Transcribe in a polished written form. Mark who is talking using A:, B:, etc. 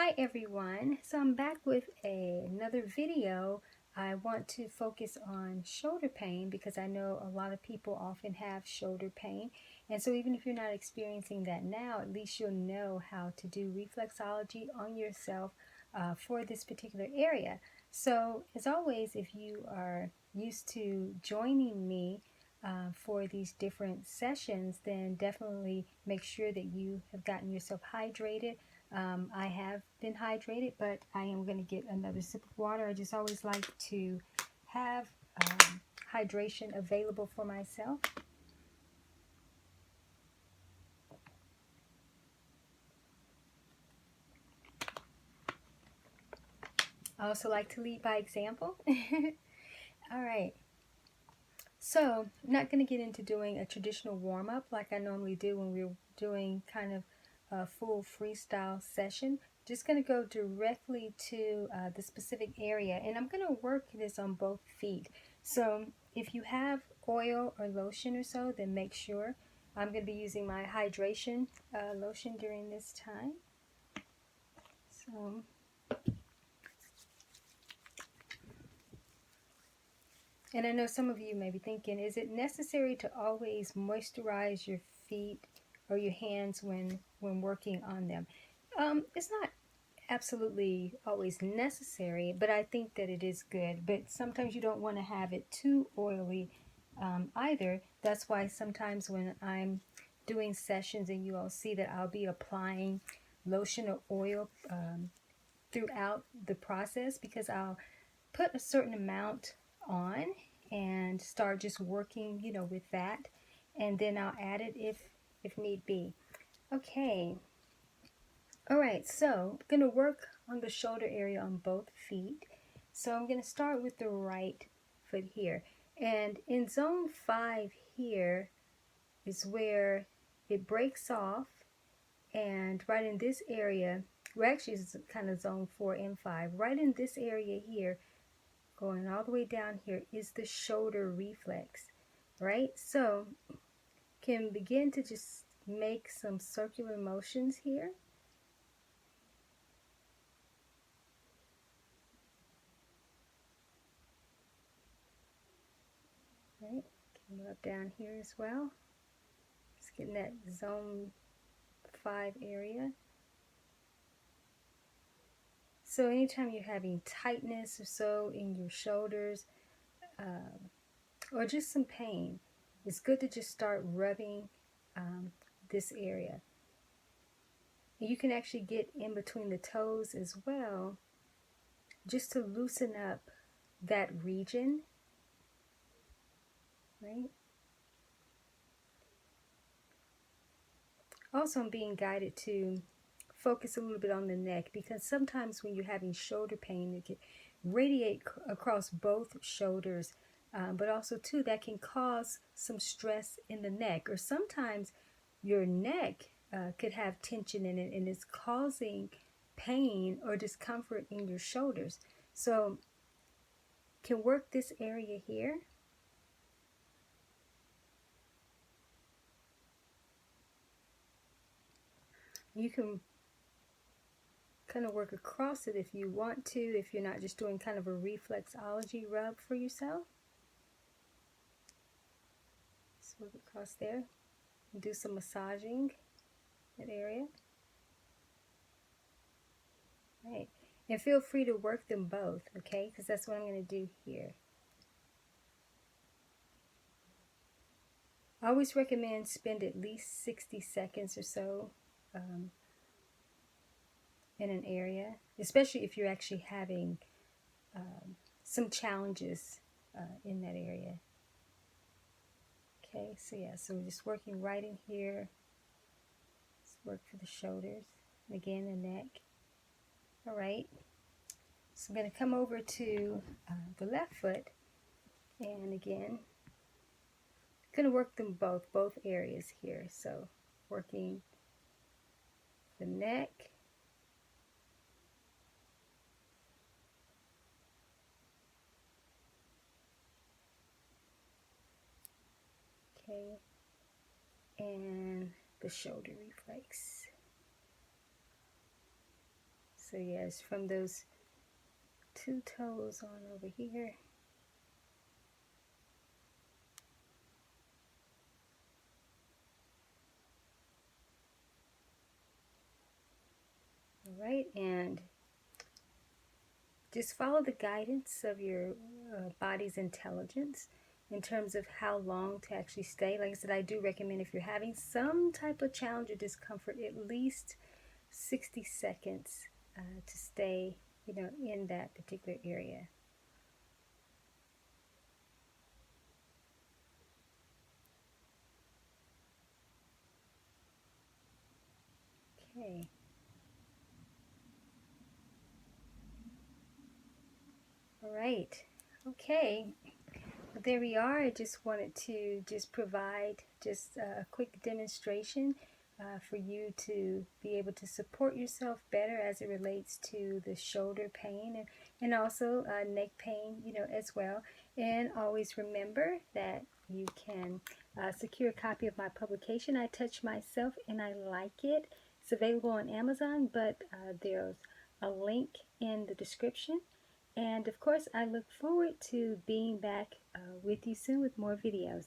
A: Hi everyone, so I'm back with another video. I want to focus on shoulder pain because I know a lot of people often have shoulder pain, and so even if you're not experiencing that now, at least you'll know how to do reflexology on yourself for this particular area. So as always, if you are used to joining me for these different sessions, then definitely make sure that you have gotten yourself hydrated. I have been hydrated, but I am going to get another sip of water. I just always like to have hydration available for myself. I also like to lead by example. All right. So, I'm not going to get into doing a traditional warm-up like I normally do when we're doing kind of a full freestyle session. Just going to go directly to the specific area, and I'm going to work this on both feet. So if you have oil or lotion or so, then make sure. I'm going to be using my hydration lotion during this time. So, and I know some of you may be thinking, is it necessary to always moisturize your feet or your hands when working on them? It's not absolutely always necessary, but I think that it is good. But sometimes you don't want to have it too oily either. That's why sometimes when I'm doing sessions and you all see that I'll be applying lotion or oil throughout the process, because I'll put a certain amount on and start just working, with that, and then I'll add it if need be. Okay. All right, so I'm going to work on the shoulder area on both feet. So I'm going to start with the right foot here. And in zone 5 here is where it breaks off. And right in this area, well, actually it's kind of zone 4 and 5. Right in this area here, going all the way down here, is the shoulder reflex, right? So can begin to just make some circular motions here. Right, come up down here as well. Just getting that zone 5 area. So anytime you're having tightness or so in your shoulders, or just some pain, it's good to just start rubbing this area. And you can actually get in between the toes as well, just to loosen up that region, right? Also, I'm being guided to focus a little bit on the neck, because sometimes when you're having shoulder pain, it can radiate across both shoulders, but also too that can cause some stress in the neck, or sometimes your neck could have tension in it and it's causing pain or discomfort in your shoulders. So can work this area here. You can kind of work across it if you want to, if you're not just doing kind of a reflexology rub for yourself. Just work across there and do some massaging that area. Right. And feel free to work them both, okay? Because that's what I'm going to do here. I always recommend spend at least 60 seconds or so in an area, especially if you're actually having some challenges in that area. Okay, so yeah, so we're just working right in here. Let's work for the shoulders, and again the neck. All right, so I'm going to come over to the left foot, and again, going to work them both areas here. So working the neck, okay, and the shoulder reflex. So yes, from those 2 toes on over here. All right, and just follow the guidance of your body's intelligence in terms of how long to actually stay. Like I said, I do recommend if you're having some type of challenge or discomfort, at least 60 seconds to stay, in that particular area. Okay. All right. Okay. Well, there we are. I just wanted to just provide just a quick demonstration for you to be able to support yourself better as it relates to the shoulder pain and also neck pain, as well. And always remember that you can secure a copy of my publication, I Touch Myself and I Like It. It's available on Amazon, but there's a link in the description. And of course, I look forward to being back with you soon with more videos.